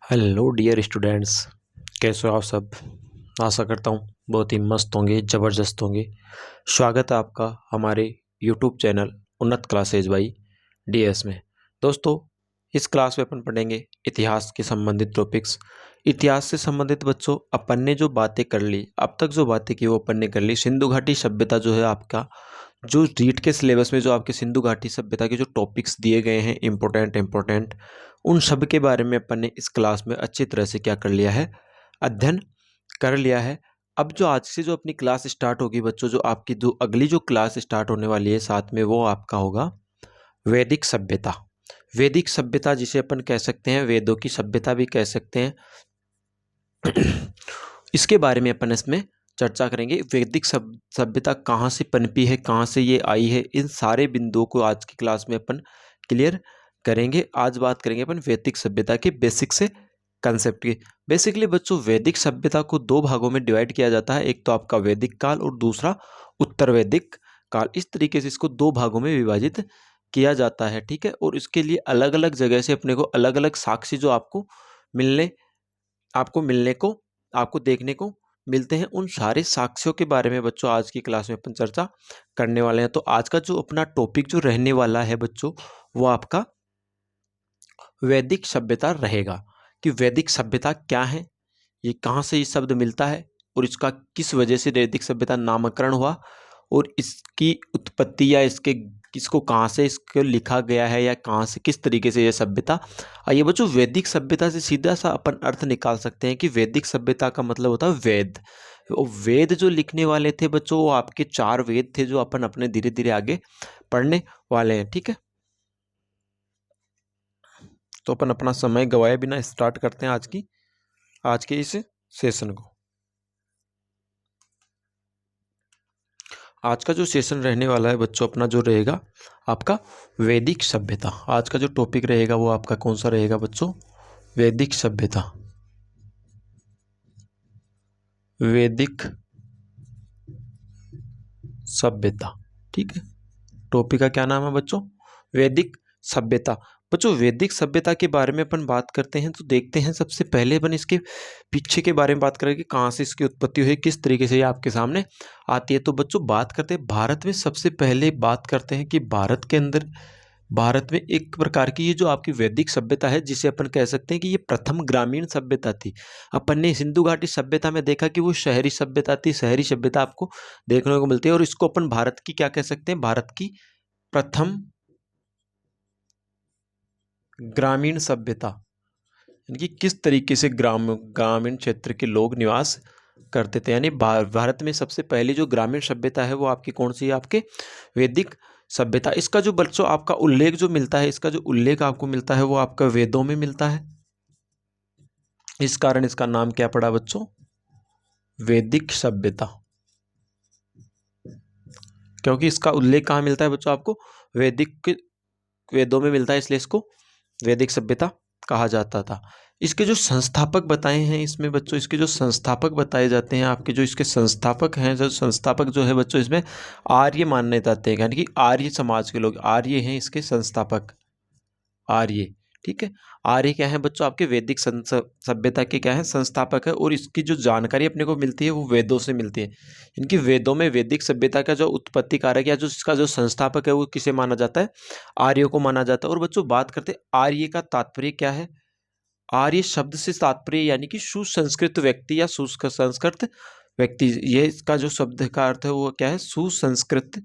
Hello dear students, कैसे हो आप सब। आशा करता हूँ बहुत ही मस्त होंगे, ज़बरदस्त होंगे। स्वागत है आपका हमारे यूट्यूब चैनल उन्नत क्लासेज बाई डीएस में। दोस्तों, इस क्लास में अपन पढ़ेंगे इतिहास के संबंधित टॉपिक्स। इतिहास से संबंधित बच्चों अपन ने जो बातें कर ली, अब तक जो बातें की वो अपन ने कर ली। सिंधु घाटी सभ्यता जो है आपका, जो रीट के सिलेबस में जो आपके सिंधु घाटी सभ्यता के जो टॉपिक्स दिए गए हैं इम्पोर्टेंट, उन सब के बारे में अपन ने इस क्लास में अच्छी तरह से क्या कर लिया है, अध्ययन कर लिया है। अब जो आज से जो अपनी क्लास स्टार्ट होगी बच्चों, जो आपकी जो अगली जो क्लास स्टार्ट होने वाली है साथ में, वो आपका होगा वैदिक सभ्यता। वैदिक सभ्यता जिसे अपन कह सकते हैं, वेदों की सभ्यता भी कह सकते हैं। इसके बारे में अपन इसमें चर्चा करेंगे। वैदिक सभ्यता कहाँ से पनपी है, कहाँ से ये आई है, इन सारे बिंदुओं को आज की क्लास में अपन क्लियर करेंगे। आज बात करेंगे अपन वैदिक सभ्यता के बेसिक से कंसेप्ट की। बेसिकली बच्चों, वैदिक सभ्यता को दो भागों में डिवाइड किया जाता है। एक तो आपका वैदिक काल और दूसरा उत्तर वैदिक काल। इस तरीके से इसको दो भागों में विभाजित किया जाता है, ठीक है। और इसके लिए अलग अलग जगह से अपने को अलग अलग साक्ष्य जो आपको देखने को मिलते हैं। उन सारे साक्ष्यों के बारे में बच्चों आज की क्लास में अपन चर्चा करने वाले हैं। तो आज का जो अपना टॉपिक जो रहने वाला है बच्चों, वो आपका वैदिक सभ्यता रहेगा। कि वैदिक सभ्यता क्या है, ये कहाँ से ये शब्द मिलता है, और इसका किस वजह से वैदिक सभ्यता नामकरण हुआ, और इसकी उत्पत्ति या इसको कहाँ से इसको लिखा गया है, या कहाँ से किस तरीके से यह सभ्यता। आइए बच्चों, वैदिक सभ्यता से सीधा सा अपन अर्थ निकाल सकते हैं कि वैदिक सभ्यता का मतलब होता है वेद। वेद जो लिखने वाले थे बच्चों, वो आपके 4 वेद थे जो अपन अपने धीरे धीरे आगे पढ़ने वाले हैं, ठीक है। तो अपन अपना समय गवाए बिना स्टार्ट करते हैं आज के इस सेशन को। आज का जो सेशन रहने वाला है बच्चों अपना, जो रहेगा आपका वैदिक सभ्यता। आज का जो टॉपिक रहेगा वो आपका कौन सा रहेगा बच्चों, वैदिक सभ्यता। वैदिक सभ्यता, ठीक है। टॉपिक का क्या नाम है बच्चों, वैदिक सभ्यता। बच्चों, वैदिक सभ्यता के बारे में अपन बात करते हैं तो देखते हैं, सबसे पहले अपन इसके पीछे के बारे में बात करेंगे, कहाँ से इसकी उत्पत्ति हुई, किस तरीके से ये आपके सामने आती है। तो बच्चों, बात करते हैं भारत में। सबसे पहले बात करते हैं कि भारत में एक प्रकार की ये जो आपकी वैदिक सभ्यता है, जिसे अपन कह सकते हैं कि ये प्रथम ग्रामीण सभ्यता थी। अपन ने सिंधु घाटी सभ्यता में देखा कि वो शहरी सभ्यता थी। शहरी सभ्यता आपको देखने को मिलती है, और इसको अपन भारत की क्या कह सकते हैं, भारत की प्रथम ग्रामीण सभ्यता। यानी कि किस तरीके से ग्रामीण क्षेत्र के लोग निवास करते थे। यानी भारत में सबसे पहली जो ग्रामीण सभ्यता है वो आपकी कौन सी है, आपके वैदिक सभ्यता। इसका जो बच्चों आपका उल्लेख जो मिलता है, इसका जो उल्लेख आपको मिलता है वो आपका वेदों में मिलता है। इस कारण इसका नाम क्या पड़ा बच्चों, वैदिक सभ्यता। क्योंकि इसका उल्लेख कहाँ मिलता है बच्चों, आपको वेदों में मिलता है, इसलिए इसको वैदिक सभ्यता कहा जाता था। इसके जो संस्थापक बताए हैं इसमें बच्चों, इसके जो संस्थापक बताए जाते हैं, आपके जो इसके संस्थापक हैं, जो संस्थापक जो है बच्चों, इसमें आर्य मानने जाते हैं। यानी कि आर्य समाज के लोग, आर्य हैं इसके संस्थापक, आर्य, ठीक है। आर्य क्या है बच्चों, आपके वैदिक सभ्यता के क्या है, संस्थापक है। और इसकी जो जानकारी अपने को मिलती है वो वेदों से मिलती है। इनकी वेदों में वैदिक सभ्यता का जो उत्पत्ति कारक या जो इसका जो संस्थापक है वो किसे माना जाता है, आर्यों को माना जाता है। और बच्चों, बात करते हैं आर्य का तात्पर्य क्या है। आर्य शब्द से तात्पर्य यानी कि सुसंस्कृत व्यक्ति या सुसंस्कृत व्यक्ति। ये इसका जो शब्द का अर्थ है वो क्या है, सुसंस्कृत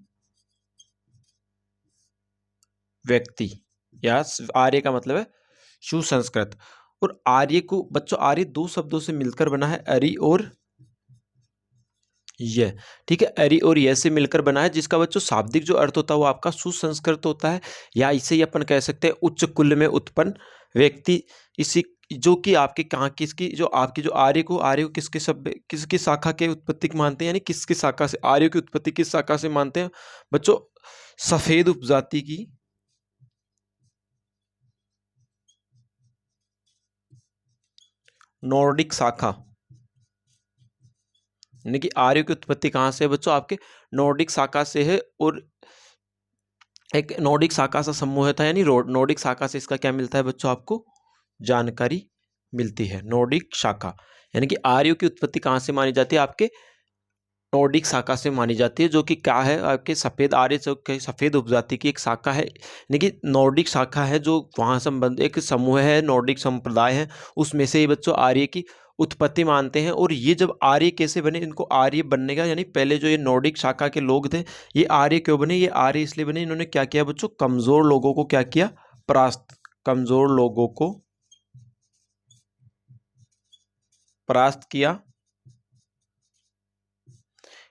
व्यक्ति, या आर्य का मतलब है सुसंस्कृत। और आर्य को बच्चों, आर्य दो शब्दों से मिलकर बना है, अरि और यह, ठीक है। अरि और यह से मिलकर बना है, जिसका बच्चों शाब्दिक जो अर्थ होता है वो आपका सुसंस्कृत होता है, या इसे ही अपन कह सकते हैं उच्च कुल में उत्पन्न व्यक्ति। इसी जो कि आपके कहाँ किसकी जो आपकी जो आर्य को किसकी शाखा के उत्पत्ति को मानते हैं, यानी किसकी शाखा से आर्य की उत्पत्ति किस शाखा से मानते हैं बच्चों, सफेद उपजाति की नॉर्डिक शाखा। यानी कि आर्य की उत्पत्ति कहाँ से है बच्चों, आपके नॉर्डिक शाखा से है। और एक नॉर्डिक शाखा सा समूह था, यानी नॉर्डिक शाखा से इसका क्या मिलता है बच्चों, आपको जानकारी मिलती है, नॉर्डिक शाखा। यानी कि आर्यों की उत्पत्ति कहाँ से मानी जाती है? आपके नॉर्डिक शाखा से मानी जाती है, जो कि क्या है? आपके सफेद आर्य, जो कि सफेद उपजाति की एक शाखा है, यानी कि नॉर्डिक शाखा है, जो वहाँ संबंध एक समूह है, नॉर्डिक संप्रदाय है, उसमें से ये बच्चों आर्य की उत्पत्ति मानते हैं। और ये जब आर्य कैसे बने? इनको आर्य बनने का, यानी पहले जो ये नॉर्डिक शाखा के लोग थे, ये आर्य क्यों बने? ये आर्य इसलिए बने, इन्होंने क्या किया बच्चों? कमजोर लोगों को क्या किया? परास्त, कमजोर लोगों को परास्त किया।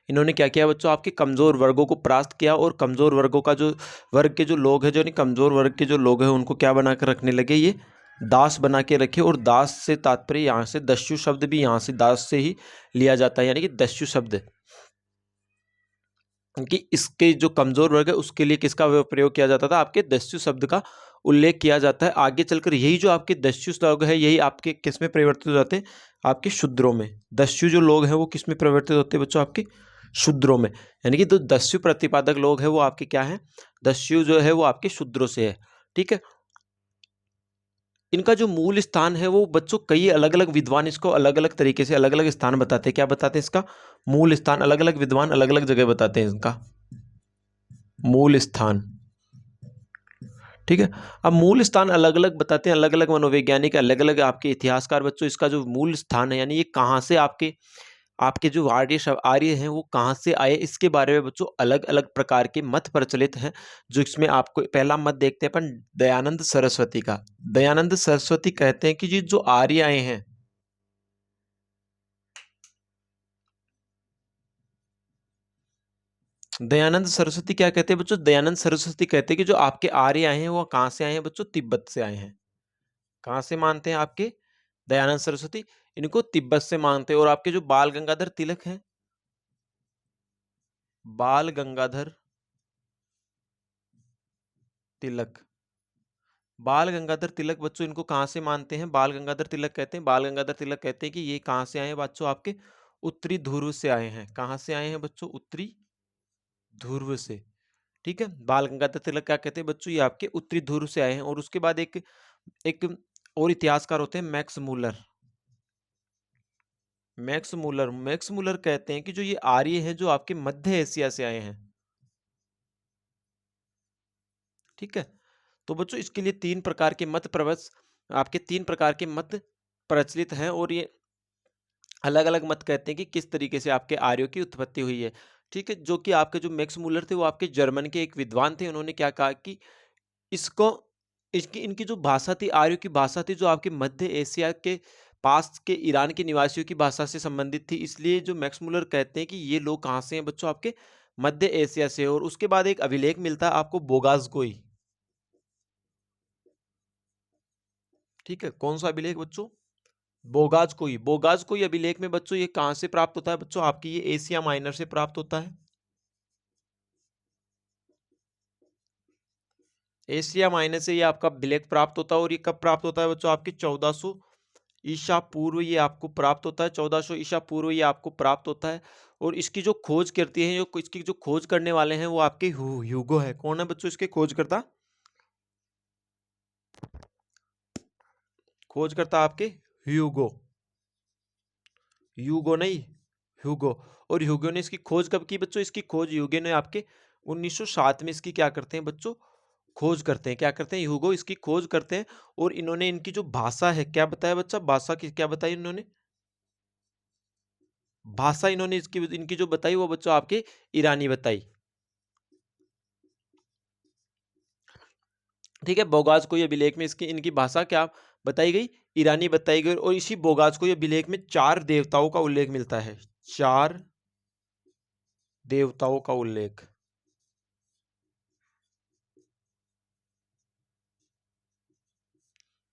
इन्होंने क्या किया बच्चों? आपके कमजोर वर्गों को परास्त किया, और कमजोर वर्गों का जो वर्ग के जो लोग हैं, जो नहीं कमजोर वर्ग के जो लोग हैं, उनको क्या बना कर रखने लगे? ये दास बना के रखे। और दास से तात्पर्य यहाँ से दस्यु शब्द भी यहाँ से दास से ही लिया जाता है, यानी कि दस्यु शब्द कि इसके जो कमजोर वर्ग है उसके लिए किसका प्रयोग किया जाता था? आपके दस्यु शब्द का उल्लेख किया जाता है। आगे चलकर यही जो आपके दस्यु लोग है, यही आपके किस में परिवर्तित हो जाते हैं? आपके शूद्रों में। दस्यु जो लोग हैं वो किस में परिवर्तित होते हैं बच्चों? आपके शूद्रों में। यानी कि जो दस्यु प्रतिपादक लोग हैं वो आपके क्या है? दस्यु जो है वो आपके शूद्रों से है। ठीक है। इनका जो मूल स्थान है वो बच्चों, कई अलग अलग विद्वान इसको अलग अलग तरीके से अलग अलग स्थान बताते हैं। क्या बताते हैं? इसका मूल स्थान अलग अलग विद्वान अलग अलग जगह बताते हैं इसका मूल स्थान। ठीक है। अब मूल स्थान अलग अलग बताते हैं, अलग अलग मनोवैज्ञानिक, अलग अलग आपके इतिहासकार बच्चों, इसका जो मूल स्थान है, यानी ये कहाँ से आपके आपके जो आर्य हैं वो कहाँ से आए, इसके बारे में बच्चों अलग अलग प्रकार के मत प्रचलित हैं। जो इसमें आपको पहला मत देखते हैं अपन दयानंद सरस्वती का। दयानंद सरस्वती कहते हैं कि ये जो आर्य आए हैं, दयानंद सरस्वती क्या कहते हैं बच्चों? दयानंद सरस्वती कहते हैं कि जो आपके आर्य आए हैं वो कहाँ से आए हैं बच्चों? तिब्बत से आए हैं। कहाँ से मानते हैं आपके दयानंद सरस्वती? इनको तिब्बत से मानते हैं। और आपके जो बाल गंगाधर तिलक हैं, बाल गंगाधर तिलक, बाल गंगाधर तिलक बच्चों, इनको कहाँ से मानते हैं? बाल गंगाधर तिलक कहते हैं, बाल गंगाधर तिलक कहते हैं कि ये कहाँ से आए हैं बच्चों? आपके उत्तरी ध्रुव से आए हैं। कहाँ से आए हैं बच्चों? उत्तरी ध्रुव से। ठीक है। बाल गंगाधर तिलक क्या कहते हैं बच्चों? ये आपके उत्तरी ध्रुव से आए हैं। और उसके बाद एक एक और इतिहासकार होते हैं, मैक्स मूलर। मैक्स मूलर कहते हैं कि जो ये आर्य हैं, जो आपके मध्य एशिया से आए हैं। ठीक है। तो बच्चों इसके लिए तीन प्रकार के मत प्रवच आपके तीन प्रकार के मत प्रचलित हैं। और ये अलग अलग मत कहते हैं कि किस तरीके से आपके आर्यों की उत्पत्ति हुई है। ठीक है। जो कि आपके जो मैक्स मूलर थे वो आपके जर्मन के एक विद्वान थे। उन्होंने क्या कहा कि इसको इसकी इनकी जो भाषा थी, आर्यों की भाषा थी, जो आपके मध्य एशिया के पास के ईरान के निवासियों की भाषा से संबंधित थी। इसलिए जो मैक्स मूलर कहते हैं कि ये लोग कहाँ से हैं बच्चों? आपके मध्य एशिया से। और उसके बाद एक अभिलेख मिलता है आपको बोगासगोई। ठीक है। कौन सा अभिलेख बच्चों? बोगासगोई। बोगासगोई अभिलेख में बच्चों ये कहाँ से प्राप्त होता है बच्चों? आपकी ये एशिया माइनर से प्राप्त होता है। एशिया माइनर से ये आपका अभिलेख प्राप्त होता है। और ये कब प्राप्त होता है बच्चों? आपके 1400 ईसा पूर्व ये आपको प्राप्त होता है। 1400 ईसा पूर्व ये आपको प्राप्त होता है। और इसकी जो खोज करती है, जो इसकी जो खोज करने वाले हैं वो आपके ह्यूगो है। कौन है बच्चों इसके खोज करता? खोज करता आपके ह्यूगो। ह्यूगो नहीं, ह्यूगो। और ह्यूगो ने इसकी खोज कब की बच्चों? इसकी खोज ह्यूगो ने आपके 1907 में इसकी क्या करते हैं बच्चों? खोज करते हैं। क्या करते हैं? ह्यूगो इसकी खोज करते हैं। और इन्होंने इनकी जो भाषा है, क्या बताया बच्चा? भाषा की क्या बताई इन्होंने? भाषा इन्होंने इसकी इनकी जो बताई वो बच्चों आपके ईरानी बताई। ठीक है। बोगास को ये अभिलेख में इसकी इनकी भाषा क्या बताई गई? ईरानी बताई गई। और इसी बोगास को ये अभिलेख में 4 देवताओं का उल्लेख मिलता है। 4 देवताओं का उल्लेख।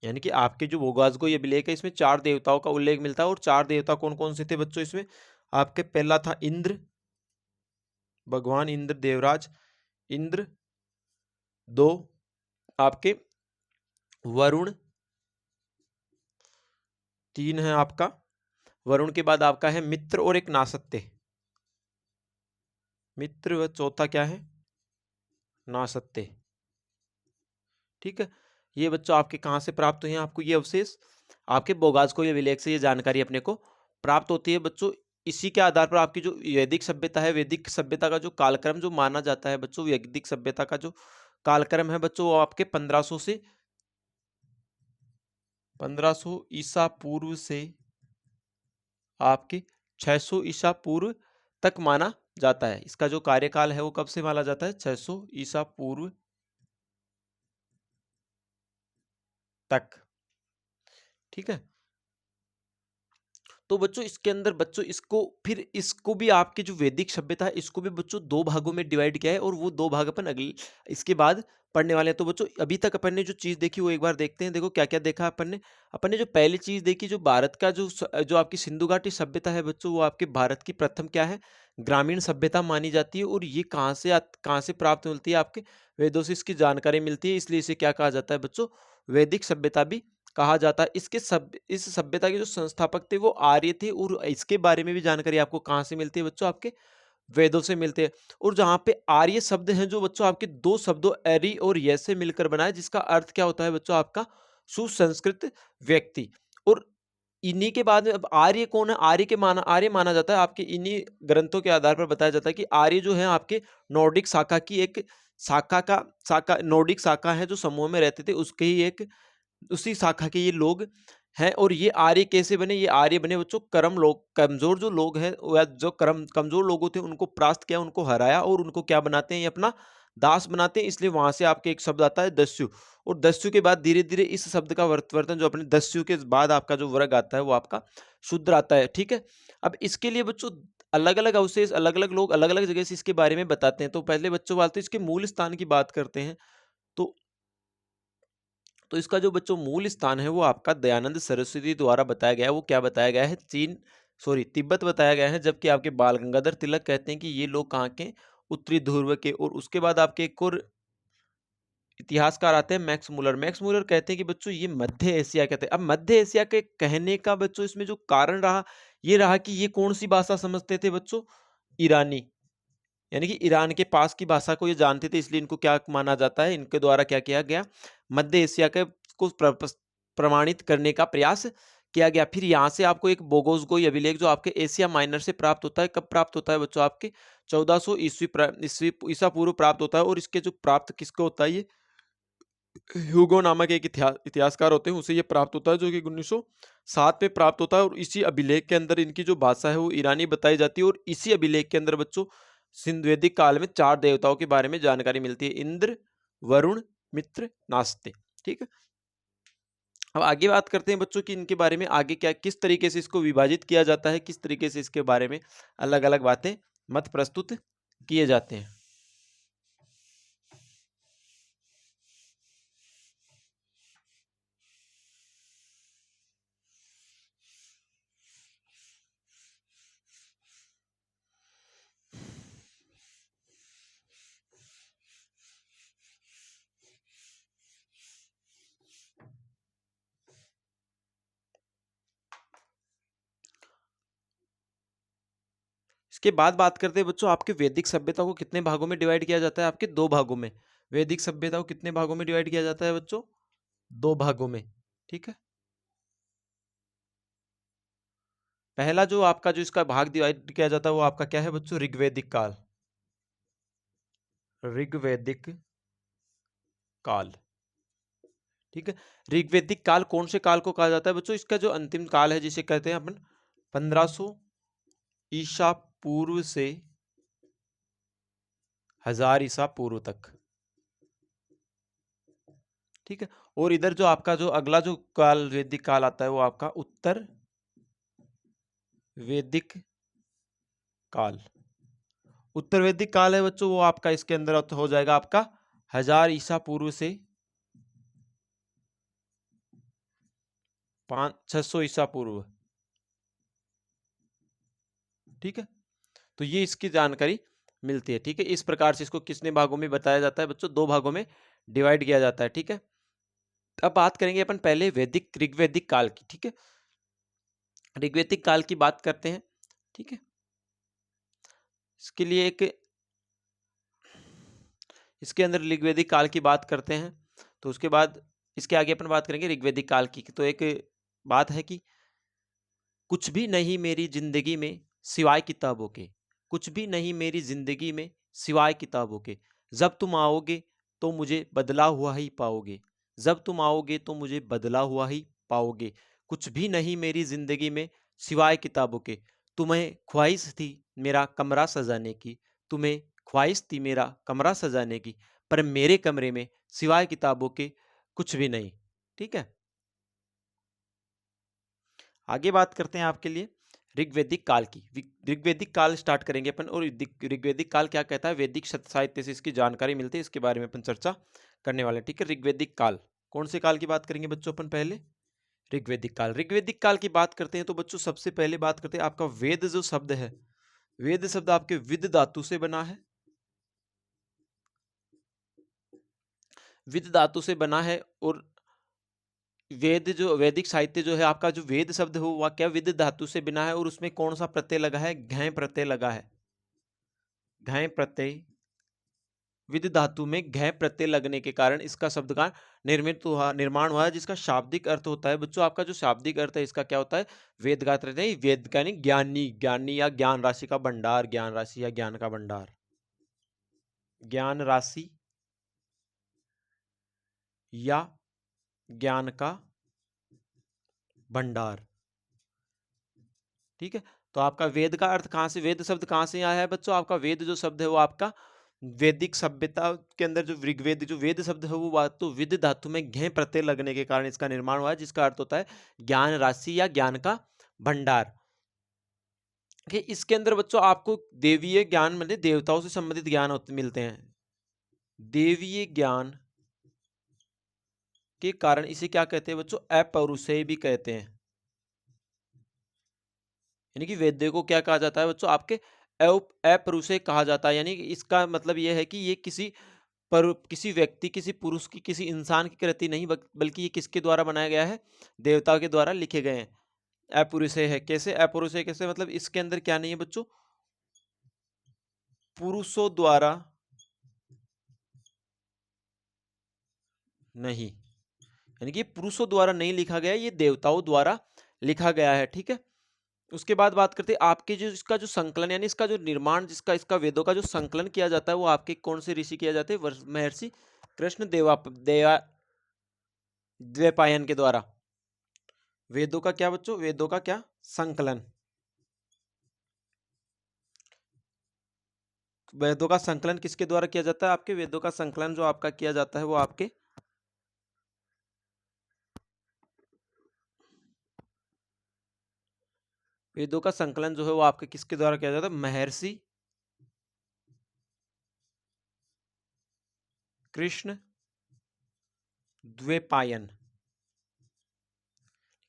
यानी कि आपके जो बोगास को ये अभिलेख है, इसमें 4 देवताओं का उल्लेख मिलता है। और 4 देवता कौन कौन से थे बच्चों इसमें? आपके पहला था इंद्र, भगवान इंद्र देवराज इंद्र। 2 आपके वरुण। 3 है आपका वरुण के बाद आपका है मित्र और एक नासत्य। मित्र व चौथा क्या है? नासत्य। ठीक है। ये बच्चों आपके कहाँ से प्राप्त हुए हैं आपको ये अवशेष? आपके बोगासकोय अभिलेख से ये जानकारी अपने को प्राप्त होती है बच्चों। इसी के आधार पर आपकी जो वैदिक सभ्यता है, वैदिक सभ्यता का जो कालक्रम जो माना जाता है बच्चों, वैदिक सभ्यता का जो कालक्रम है बच्चों, वो आपके 1500 से 1500 ईसा पूर्व से आपके 600 ईसा पूर्व तक माना जाता है। इसका जो कार्यकाल है वो कब से माना जाता है? 600 ईसा पूर्व तक। ठीक है। तो बच्चों इसके अंदर बच्चों इसको फिर इसको भी आपकी जो वैदिक सभ्यता है इसको भी बच्चों दो भागों में डिवाइड किया है, और वो दो भाग अपन अगले इसके बाद पढ़ने वाले हैं। तो बच्चों अभी तक अपन ने जो चीज देखी वो एक बार देखते हैं। देखो क्या क्या देखा अपन ने जो पहली चीज देखी, जो भारत का जो आपकी सिंधु घाटी सभ्यता है बच्चों, वो आपके भारत की प्रथम क्या है? ग्रामीण सभ्यता मानी जाती है। और ये कहाँ से प्राप्त मिलती है? आपके वेदों से इसकी जानकारी मिलती है, इसलिए इसे क्या कहा जाता है बच्चों? वैदिक सभ्यता भी कहा जाता है। इस सभ्यता के जो संस्थापक थे वो आर्य थे, और इसके बारे में भी जानकारी आपको कहाँ से मिलती है बच्चों? आपके वेदों से मिलते हैं। और जहाँ पे आर्य शब्द हैं जो बच्चों आपके दो शब्दों एरी और ये से मिलकर बना है, जिसका अर्थ क्या होता है बच्चों? आपका सुसंस्कृत व्यक्ति। और इन्हीं के बाद में अब आर्य कौन है? आर्य माना जाता है, आपके इन्हीं ग्रंथों के आधार पर बताया जाता है कि आर्य जो है आपके नॉर्डिक शाखा की एक शाखा नॉर्डिक शाखा है, जो समूह में रहते थे उसके ही एक उसी शाखा के ये लोग हैं। और ये आर्य कैसे बने? ये आर्य बने बच्चों कर्म लोग, कमजोर जो लोग हैं, या जो कर्म कमजोर लोग थे उनको परास्त किया, उनको हराया, और उनको क्या बनाते हैं? ये अपना दास बनाते हैं। इसलिए वहां से आपके एक शब्द आता है दस्यु। और दस्यु के बाद धीरे धीरे इस शब्द का वर्तवर्तन, जो अपने दस्यु के बाद आपका जो वर्ग आता है वो आपका शूद्र आता है। ठीक है। अब इसके लिए बच्चों अलग अलग अवशेष, अलग अलग लोग अलग अलग जगह से इसके बारे में बताते हैं। तो पहले बच्चों बात इसके मूल स्थान की बात करते हैं। तो इसका जो बच्चों मूल स्थान है वो आपका दयानंद सरस्वती द्वारा बताया गया है। वो क्या बताया गया है? तिब्बत बताया गया है। जबकि आपके बाल गंगाधर तिलक कहते हैं कि ये लोग कहाँ के? उत्तरी ध्रुव के। और उसके बाद आपके एक और इतिहासकार आते हैं मैक्स मुलर। मैक्स मुलर कहते हैं कि बच्चों ये मध्य एशिया कहते हैं। अब मध्य एशिया के कहने का बच्चों इसमें जो कारण रहा, ये रहा कि ये कौन सी भाषा समझते थे बच्चों? ईरानी। यानी कि ईरान के पास की भाषा को ये जानते थे, इसलिए इनको क्या माना जाता है? इनके द्वारा क्या किया गया? मध्य एशिया के को प्रमाणित करने का प्रयास किया गया। फिर यहाँ से आपको एक बोगोसगोई अभिलेख जो आपके एशिया माइनर से प्राप्त होता है। कब प्राप्त होता है बच्चों? आपके 1400 ईसा पूर्व प्राप्त होता है। और इसके जो प्राप्त किसको होता है? ये ह्यूगो नामक एक इतिहासकार होते हैं, उसे ये प्राप्त होता है, जो कि 1907 में प्राप्त होता है। और इसी अभिलेख के अंदर इनकी जो भाषा है वो ईरानी बताई जाती है। और इसी अभिलेख के अंदर बच्चों सिंधु वैदिक काल में 4 देवताओं के बारे में जानकारी मिलती है: इंद्र, वरुण, मित्र, नास्ते। ठीक है। अब आगे बात करते हैं बच्चों कि इनके बारे में आगे क्या, किस तरीके से इसको विभाजित किया जाता है, किस तरीके से इसके बारे में अलग अलग बातें मत प्रस्तुत किए जाते हैं। इसके बाद बात करते हैं बच्चों आपके वैदिक सभ्यता को कितने भागों में डिवाइड किया जाता है? आपके दो भागों में। वैदिक सभ्यता को कितने भागों में डिवाइड किया जाता है बच्चों? दो भागों में। ठीक है। पहला जो आपका जो इसका भाग डिवाइड किया जाता है वो आपका क्या है बच्चों? ऋग्वैदिक काल। ऋग्वैदिक काल। ठीक है। ऋग्वैदिक काल कौन से काल को कहा जाता है बच्चों? इसका जो अंतिम काल है जिसे कहते हैं अपन 1500 ईसा पूर्व से 1000 ईसा पूर्व तक। ठीक है। और इधर जो आपका जो अगला जो काल वैदिक काल आता है वो आपका उत्तर वैदिक काल। उत्तर वैदिक काल है बच्चों, वो आपका इसके अंदर हो जाएगा आपका 1000 ईसा पूर्व से 600 ईसा पूर्व। ठीक है। तो ये इसकी जानकारी मिलती है। ठीक है। इस प्रकार से इसको कितने भागों में बताया जाता है बच्चों? दो भागों में डिवाइड किया जाता है। ठीक है। अब बात करेंगे अपन पहले ऋग्वैदिक काल की। ठीक है। ऋग्वैदिक काल की बात करते हैं। ठीक है। इसके लिए एक इसके अंदर ऋग्वैदिक काल की बात करते हैं। तो उसके बाद इसके आगे अपन बात करेंगे ऋग्वैदिक काल की। तो एक बात है कि कुछ भी नहीं मेरी जिंदगी में सिवाय किताबों के, कुछ भी नहीं मेरी जिंदगी में सिवाय किताबों के, जब तुम आओगे तो मुझे बदला हुआ ही पाओगे, जब तुम आओगे तो मुझे बदला हुआ ही पाओगे, कुछ भी नहीं मेरी जिंदगी में सिवाय किताबों के, तुम्हें ख्वाहिश थी मेरा कमरा सजाने की, तुम्हें ख्वाहिश थी मेरा कमरा सजाने की, पर मेरे कमरे में सिवाय किताबों के कुछ भी नहीं। ठीक है, आगे बात करते हैं आपके लिए ऋग्वेदिक काल की। ऋग्वेदिक काल स्टार्ट करेंगे अपन, और ऋग्वेदिक काल क्या कहता है, वैदिक साहित्य से इसकी जानकारी मिलती है, इसके बारे में अपन चर्चा करने वाले हैं। ठीक है, ऋग्वेदिक काल, कौन से काल की बात करेंगे बच्चों अपन पहले, ऋग्वेदिक काल। ऋग्वेदिक काल की बात करते हैं तो बच्चों सबसे पहले बात करते हैं आपका वेद जो शब्द है, वेद शब्द आपके विद धातु से बना है, विद धातु से बना है। और वेद जो वैदिक साहित्य जो है आपका, जो वेद शब्द हो वह क्या विद धातु से बना है, और उसमें कौन सा प्रत्यय लगा है, घय प्रत्यय लगा है, घय प्रत्यय, विद धातु में घय प्रत्यय लगने के कारण इसका शब्द का निर्माण हुआ है, जिसका शाब्दिक अर्थ होता है बच्चों, आपका जो शाब्दिक अर्थ है इसका क्या होता है, वेद का अर्थ नहीं, वेद का नहीं, ज्ञानी, ज्ञानी या ज्ञान राशि का भंडार, ज्ञान राशि या ज्ञान का भंडार, ज्ञान राशि या ज्ञान का भंडार। ठीक है, तो आपका वेद का अर्थ कहां से, वेद शब्द कहां से आया है बच्चों, आपका वेद जो शब्द है वो आपका वैदिक सभ्यता के अंदर जो ऋग्वेद जो वेद शब्द है वो बात तो विद धातु में घे प्रत्यय लगने के कारण इसका निर्माण हुआ है, जिसका अर्थ होता है ज्ञान राशि या ज्ञान का भंडार। कि इसके अंदर बच्चों आपको देवीय ज्ञान मतलब देवताओं से संबंधित ज्ञान मिलते हैं, देवीय ज्ञान के कारण इसे क्या कहते हैं बच्चों, अपौरुषेय भी कहते हैं। यानी कि वेद्य को क्या कहा जाता है बच्चों, आपके अपौरुषेय कहा जाता है। यानी कि इसका मतलब यह है कि ये किसी पर किसी व्यक्ति, किसी पुरुष की, किसी इंसान की कृति नहीं, बल्कि ये किसके द्वारा बनाया गया है, देवता के द्वारा लिखे गए हैं। अपौरुषेय है, कैसे अपौरुषेय, कैसे मतलब इसके अंदर क्या नहीं है बच्चों, पुरुषों द्वारा नहीं, यानी कि पुरुषों द्वारा नहीं लिखा गया, ये देवताओं द्वारा लिखा गया है। ठीक है, उसके बाद बात करते हैं आपके जो इसका जो संकलन यानी इसका जो निर्माण, जिसका इसका वेदों का जो संकलन किया जाता है वो आपके कौन से ऋषि किया जाता है, महर्षि कृष्ण द्वैपायन के द्वारा। वेदों का क्या बच्चों, वेदों का क्या संकलन, वेदों का संकलन किसके द्वारा किया जाता है, आपके वेदों का संकलन जो आपका किया जाता है वो आपके वेदों का संकलन जो है वो आपके किसके द्वारा किया जाता है, महर्षि कृष्ण द्वैपायन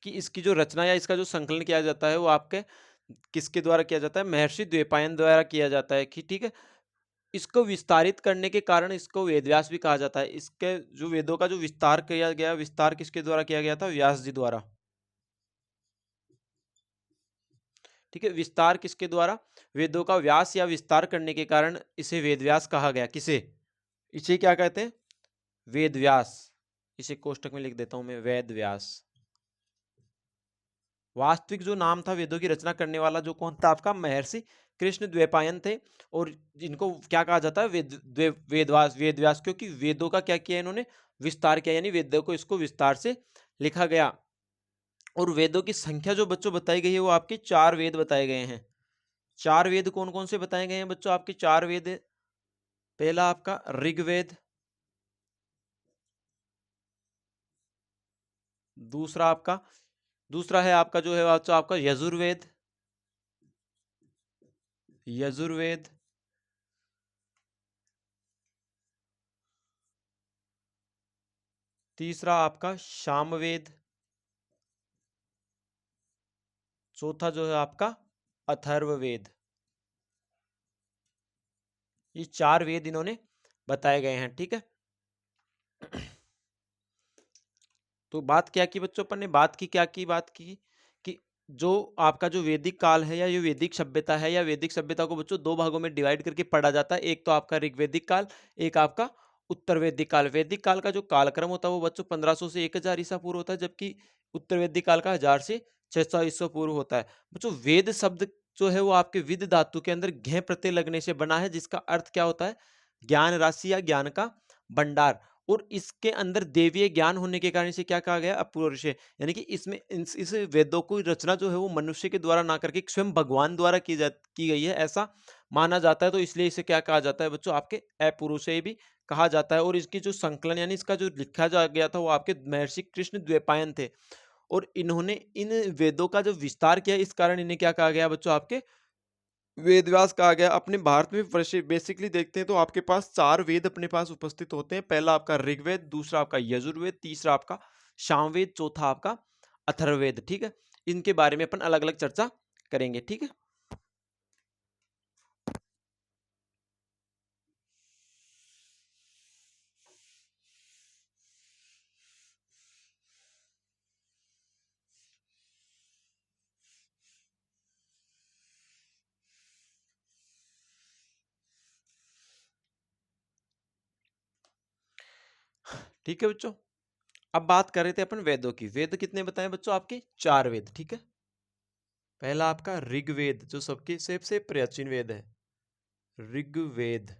कि इसकी जो रचना या इसका जो संकलन किया जाता है वो आपके किसके द्वारा किया जाता है, महर्षि द्वैपायन द्वारा किया जाता है। कि ठीक है, इसको विस्तारित करने के कारण इसको वेदव्यास भी कहा जाता है। इसके जो वेदों का जो विस्तार किया गया, विस्तार किसके द्वारा किया गया था, व्यास जी द्वारा। ठीक है, विस्तार किसके द्वारा, वेदों का व्यास या विस्तार करने के कारण इसे वेदव्यास कहा गया। किसे, इसे क्या कहते हैं, वेदव्यास। इसे कोष्टक में लिख देता हूं मैं, वेदव्यास। वास्तविक जो नाम था वेदों की रचना करने वाला जो कौन था, आपका महर्षि कृष्ण द्वैपायन थे। और जिनको क्या कहा जाता है, वेदव्यास, क्योंकि वेदों का क्या किया इन्होंने, विस्तार किया, यानी वेदों को इसको विस्तार से लिखा गया। और वेदों की संख्या जो बच्चों बताई गई है वो आपके 4 वेद बताए गए हैं। 4 वेद कौन कौन से बताए गए हैं बच्चों, आपके 4 वेद, पहला आपका ऋग्वेद, दूसरा है आपका जो है आपका यजुर्वेद, यजुर्वेद, तीसरा आपका सामवेद, चौथा जो है आपका अथर्ववेद। ये 4 वेद इन्होंने बताए गए हैं। ठीक है, तो बात क्या की बच्चों, अपन ने बात की, क्या की बात की कि जो आपका जो वैदिक काल है या ये वैदिक सभ्यता है, या वैदिक सभ्यता को बच्चों 2 भागों में डिवाइड करके पढ़ा जाता है। एक तो आपका ऋग्वैदिक काल, एक आपका उत्तर वैदिक काल। वैदिक काल का जो कालक्रम होता है वो बच्चों 1500 से 1000 ईसा पूर्व होता है, जबकि उत्तर वैदिक काल का 1000 से 600 ईस्वी पूर्व होता है। बच्चों वेद शब्द जो है वो आपके विद धातु के अंदर घे प्रत्यय लगने से बना है, जिसका अर्थ क्या होता है? ज्ञान राशि या ज्ञान का भंडार। और इसके अंदर देवीय ज्ञान होने के कारण इसे क्या कहा गया? अपौरुषेय। यानी कि इसमें इस वेदों की रचना जो है वो मनुष्य के द्वारा ना करके स्वयं भगवान द्वारा की गई है, ऐसा माना जाता है। तो इसलिए इसे क्या कहा जाता है बच्चों? आपके अपौरुषेय भी कहा जाता है। और इसकी जो संकलन यानी इसका जो लिखा जा गया था वो आपके महर्षि कृष्ण द्वैपायन थे। और इन्होंने इन वेदों का जो विस्तार किया, इस कारण इन्हें क्या कहा गया बच्चों? आपके वेद व्यास कहा गया। अपने भारत में बेसिकली देखते हैं तो आपके पास 4 वेद अपने पास उपस्थित होते हैं। पहला आपका ऋग्वेद, दूसरा आपका यजुर्वेद, तीसरा आपका सामवेद, चौथा आपका अथर्ववेद। ठीक है, इनके बारे में अपन अलग अलग चर्चा करेंगे। ठीक है, ठीक है बच्चों। अब बात कर रहे थे अपन वेदों की। वेद कितने बताएं बच्चों? आपके 4 वेद। ठीक है, पहला आपका ऋग्वेद जो सबके सबसे प्राचीन वेद है, ऋग्वेद।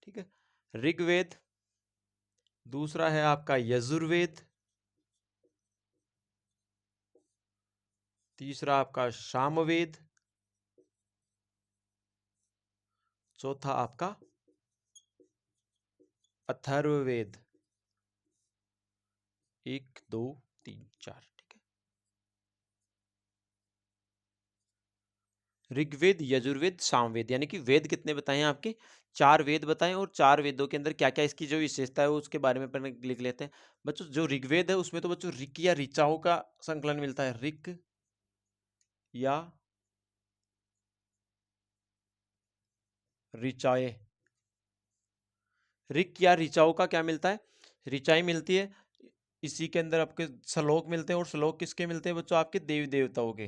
ठीक है, ऋग्वेद। दूसरा है आपका यजुर्वेद, तीसरा आपका सामवेद, चौथा आपका अथर्ववेद। 1 2 3 4। ठीक है, ऋग्वेद, यजुर्वेद, सामवेद, यानी कि वेद कितने बताए हैं? आपके 4 वेद बताएं। और 4 वेदों के अंदर क्या क्या इसकी जो विशेषता है उसके बारे में अपन लिख लेते हैं। बच्चों जो ऋग्वेद है उसमें तो बच्चों ऋक या ऋचाओं का संकलन मिलता है। ऋक या ऋचाए। ऋक या ऋचाओं का क्या मिलता है? ऋचाएं मिलती है। इसी के अंदर आपके श्लोक मिलते हैं। और श्लोक किसके मिलते हैं बच्चों? आपके देवी देवताओं के।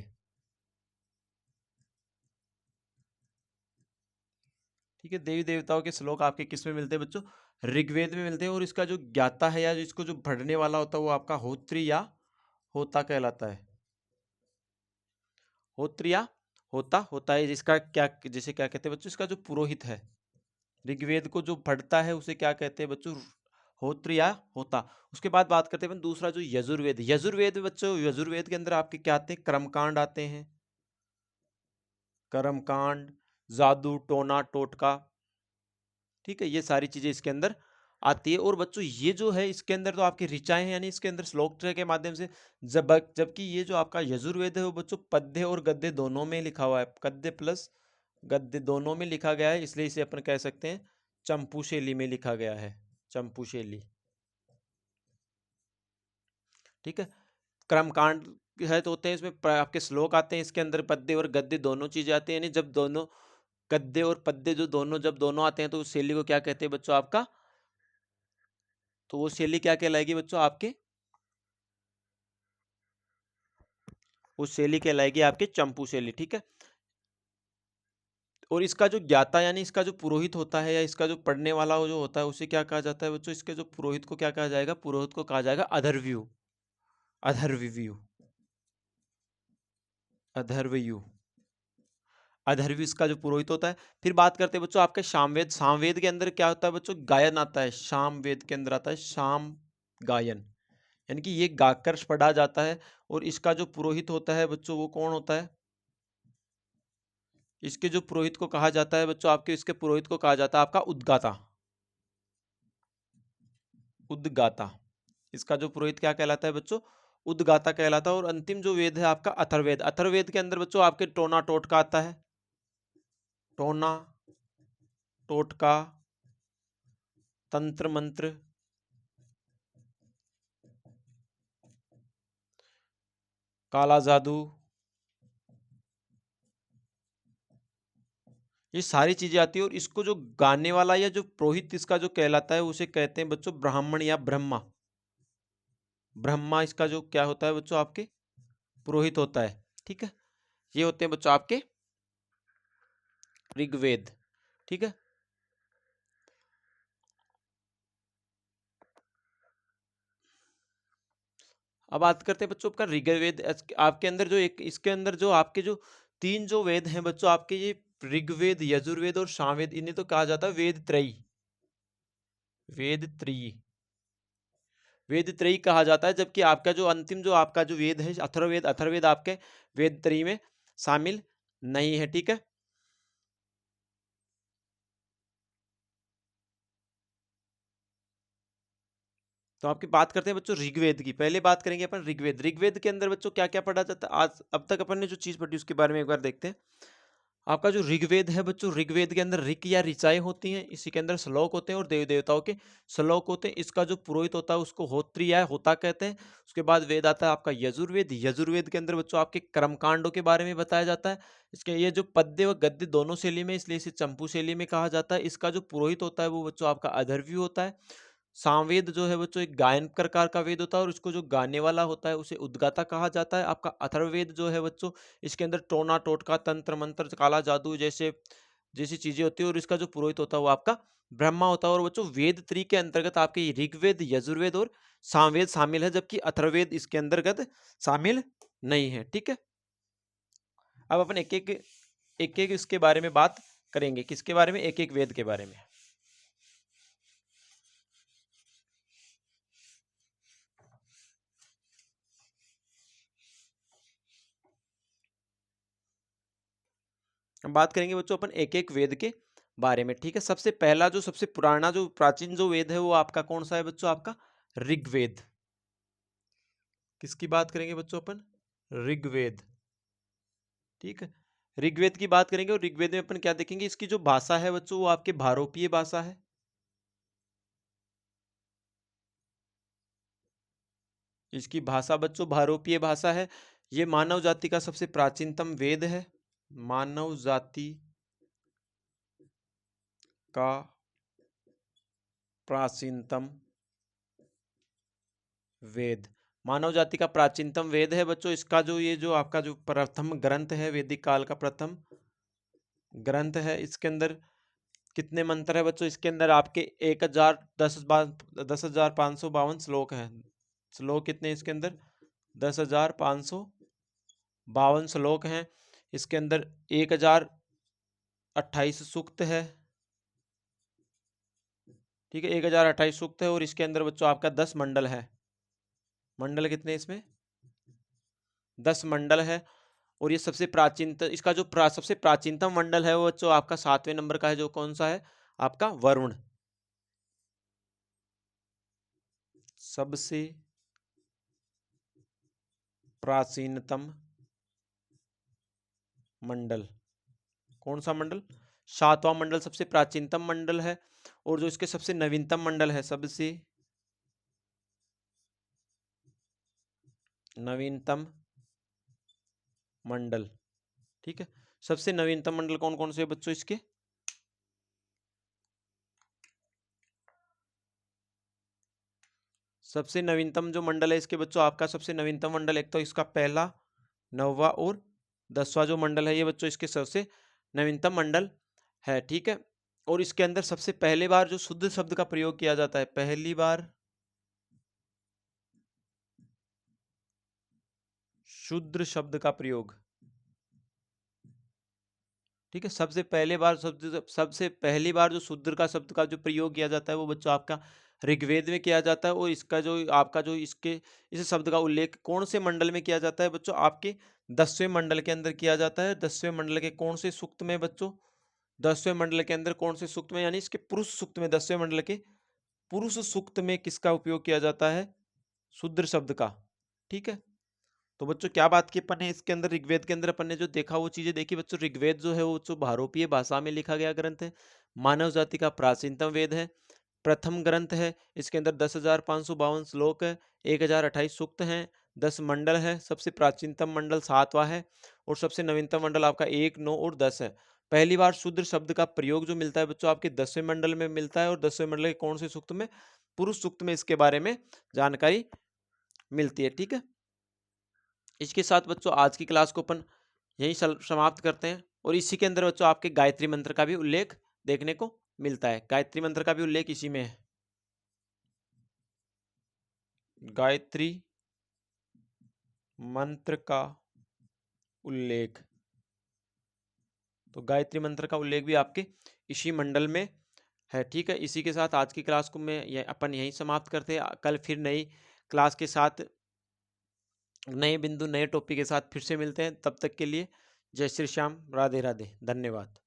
ठीक है, देवी देवताओं के श्लोक आपके किस में मिलते हैं बच्चों? ऋग्वेद में मिलते हैं। और इसका जो ज्ञाता है या इसको जो पढ़ने वाला होता है वो आपका होत्री या होता कहलाता है। होत्री या होता होता है, जिसका क्या जिसे क्या कहते हैं बच्चों? इसका जो पुरोहित है, ऋग्वेद को जो पढ़ता है उसे क्या कहते हैं बच्चों? होत्र या होता। उसके बाद बात करते हैं दूसरा जो यजुर्वेद। यजुर्वेद में बच्चों, यजुर्वेद के अंदर आपके क्या आते हैं? कर्मकांड आते हैं। कर्मकांड, जादू टोना टोटका। ठीक है, ये सारी चीजें इसके अंदर आती है। और बच्चों ये जो है इसके अंदर तो आपकी ऋचाएं हैं, यानी इसके अंदर श्लोक के माध्यम से। जबकि ये जो आपका यजुर्वेद है वो बच्चों पद्य और गद्य दोनों में लिखा हुआ है। पद्य प्लस गद्य दोनों में लिखा गया है, इसलिए इसे अपन कह सकते हैं चंपू शैली में लिखा गया है। चंपू शैली। ठीक है, क्रमकांड है तो होते हैं इसमें आपके श्लोक आते हैं। इसके अंदर पद्य और गद्य दोनों चीजें आती हैं। यानी जब दोनों गद्य और पद्य जो दोनों जब दोनों आते हैं तो उस शैली को क्या कहते हैं बच्चों? आपका तो वो शैली क्या कहलाएगी बच्चों? आपके उस शैली कहलाएगी आपके चंपू शैली। ठीक है, और इसका जो ज्ञाता यानी इसका जो पुरोहित होता है या इसका जो पढ़ने वाला जो होता है उसे क्या कहा जाता है बच्चों? इसके जो पुरोहित को क्या कहा जाएगा? पुरोहित को कहा जाएगा अधर्व्यू। अधर्व्यू। अधर्वयु। अधर्वी इसका जो पुरोहित होता है। फिर बात करते हैं बच्चों आपके सामवेद। सामवेद के अंदर क्या होता है बच्चों? गायन आता है। सामवेद के अंदर आता है साम गायन, यानी कि ये गाकर पढ़ा जाता है। और इसका जो पुरोहित होता है बच्चों वो कौन होता है? इसके जो पुरोहित को कहा जाता है बच्चों, आपके इसके पुरोहित को कहा जाता है आपका उद्गाता। उद्गाता। इसका जो पुरोहित क्या कहलाता है बच्चों? उद्गाता कहलाता है। और अंतिम जो वेद है आपका अथर्ववेद। अथर्ववेद के अंदर बच्चों आपके टोना टोटका आता है। टोना टोटका, तंत्र मंत्र, काला जादू, ये सारी चीजें आती है। और इसको जो गाने वाला या जो पुरोहित इसका जो कहलाता है उसे कहते हैं बच्चों ब्राह्मण या ब्रह्मा। ब्रह्मा इसका जो क्या होता है बच्चों? आपके पुरोहित होता है। ठीक है, ये होते हैं बच्चों आपके ऋग्वेद। ठीक है, अब बात करते हैं बच्चों आपका ऋग्वेद। आपके अंदर जो एक इसके अंदर जो आपके जो तीन जो वेद हैं बच्चों आपके, ये ऋग्वेद, यजुर्वेद और सामवेद, इन्हें तो कहा जाता है वेद त्रयी। वेद त्रयी, वेद त्रयी कहा जाता है। जबकि आपका जो अंतिम जो आपका जो वेद है अथर्ववेद, अथर्ववेद आपके वेद त्रयी में शामिल नहीं है। ठीक है, तो आपकी बात करते हैं बच्चों ऋग्वेद की। पहले बात करेंगे अपन ऋग्वेद। ऋग्वेद के अंदर बच्चों क्या क्या पढ़ा जाता है, आज अब तक अपन ने जो चीज पढ़ी उसके बारे में एक बार देखते हैं। आपका जो ऋग्वेद है बच्चों, ऋग्वेद के अंदर ऋक या ऋचाएं होती हैं, इसी के अंदर श्लोक होते हैं और देव देवताओं के श्लोक होते हैं। इसका जो पुरोहित होता है उसको होत्री या होता कहते हैं। उसके बाद वेद आता है आपका यजुर्वेद। यजुर्वेद के अंदर बच्चों आपके कर्मकांडों के बारे में बताया जाता है। इसके ये जो पद्य व गद्य दोनों शैली में, इसलिए इसे चंपू शैली में कहा जाता है। इसका जो पुरोहित होता है वो बच्चों आपका अधर्वी होता है। सामवेद जो है बच्चों एक गायन प्रकार का वेद होता है और इसको जो गाने वाला होता है उसे उद्गाता कहा जाता है। आपका अथर्ववेद जो है बच्चों, इसके अंदर टोना टोटका, तंत्र मंत्र, काला जादू जैसे जैसी चीजें होती है और इसका जो पुरोहित होता है वो आपका ब्रह्मा होता है। और बच्चों वेद त्री के अंतर्गत आपके ये ऋग्वेद, यजुर्वेद और सामवेद शामिल है, जबकि अथर्ववेद इसके अंतर्गत शामिल नहीं है। ठीक है, अब अपन एक एक इसके बारे में बात करेंगे। किसके बारे में? एक एक वेद के बारे में। हम बात करेंगे बच्चों अपन एक एक वेद के बारे में। ठीक है, सबसे पहला जो सबसे पुराना जो प्राचीन जो वेद है वो आपका कौन सा है बच्चों? आपका ऋग्वेद। किसकी बात करेंगे बच्चों अपन? ऋग्वेद। ठीक है, ऋग्वेद की बात करेंगे और ऋग्वेद में अपन क्या देखेंगे, इसकी जो भाषा है बच्चों वो आपके भारोपीय भाषा है। इसकी भाषा बच्चों भारोपीय भाषा है। ये मानव जाति का सबसे प्राचीनतम वेद है। मानव जाति का प्राचीनतम वेद, मानव जाति का प्राचीनतम वेद है बच्चों। इसका जो ये जो आपका जो प्रथम ग्रंथ है, वैदिक काल का प्रथम ग्रंथ है, इसके अंदर कितने मंत्र है बच्चों? इसके अंदर आपके 10,552 श्लोक हैं। श्लोक कितने इसके अंदर? 10,552 श्लोक हैं। इसके अंदर 1,028 सूक्त है। ठीक है, 1,028 सूक्त है और इसके अंदर बच्चों आपका 10 मंडल है। मंडल कितने इसमें? 10 मंडल है। और ये सबसे प्राचीन इसका जो सबसे प्राचीनतम मंडल है वो बच्चों आपका 7वें नंबर का है, जो कौन सा है? आपका वरुण। सबसे प्राचीनतम मंडल कौन सा मंडल? 7वां मंडल सबसे प्राचीनतम मंडल है। और जो इसके सबसे नवीनतम मंडल है, सबसे नवीनतम मंडल। ठीक है, सबसे नवीनतम मंडल कौन कौन से बच्चों इसके? सबसे नवीनतम जो मंडल है इसके बच्चों, आपका सबसे नवीनतम मंडल एक तो इसका पहला, 9वां और 10वां जो मंडल है, ये बच्चों इसके सबसे नवीनतम मंडल है। ठीक है, और इसके अंदर सबसे पहली बार जो शुद्ध शब्द का प्रयोग किया जाता है, पहली बार शुद्ध शब्द का प्रयोग। ठीक है, सबसे पहली बार जो शूद्र का शब्द का जो प्रयोग किया जाता है वो बच्चों आपका ऋग्वेद में किया जाता है। और इसका जो आपका जो इस शब्द का उल्लेख कौन से मंडल में किया जाता है बच्चों? आपके 10वें मंडल के अंदर किया जाता है। 10वें मंडल के कौन से सूक्त में बच्चों? 10वें मंडल के अंदर कौन से सूक्त में, यानी इसके पुरुष सूक्त में, 10वें मंडल के पुरुष सूक्त में किसका उपयोग किया जाता है? शूद्र शब्द का। ठीक है, तो बच्चों क्या बात की अपन ने इसके अंदर, ऋग्वेद के अंदर अपन ने जो देखा वो चीजें देखी बच्चों। ऋग्वेद जो है वो जो भारोपीय भाषा में लिखा गया ग्रंथ है, मानव जाति का प्राचीनतम वेद है, प्रथम ग्रंथ है। इसके अंदर 10,552 श्लोक है, 1,028 सूक्त हैं, 10 मंडल है। सबसे प्राचीनतम मंडल 7वां है और सबसे नवीनतम मंडल आपका 1, 9 और 10 है। पहली बार शूद्र शब्द का प्रयोग जो मिलता है बच्चों आपके 10वें मंडल में मिलता है और 10वें मंडल के कौन से सूक्त में? पुरुष सूक्त में इसके बारे में जानकारी मिलती है। ठीक है, इसके साथ बच्चों आज की क्लास को अपन यही समाप्त करते हैं। और इसी के अंदर बच्चों आपके गायत्री मंत्र का भी उल्लेख देखने को मिलता है। गायत्री मंत्र का भी उल्लेख इसी में है। गायत्री मंत्र का उल्लेख, तो गायत्री मंत्र का उल्लेख भी आपके इसी मंडल में है। ठीक है, इसी के साथ आज की क्लास को मैं अपन यहीं समाप्त करते हैं। कल फिर नई क्लास के साथ, नए बिंदु, नए टॉपिक के साथ फिर से मिलते हैं। तब तक के लिए जय श्री श्याम, राधे राधे, धन्यवाद।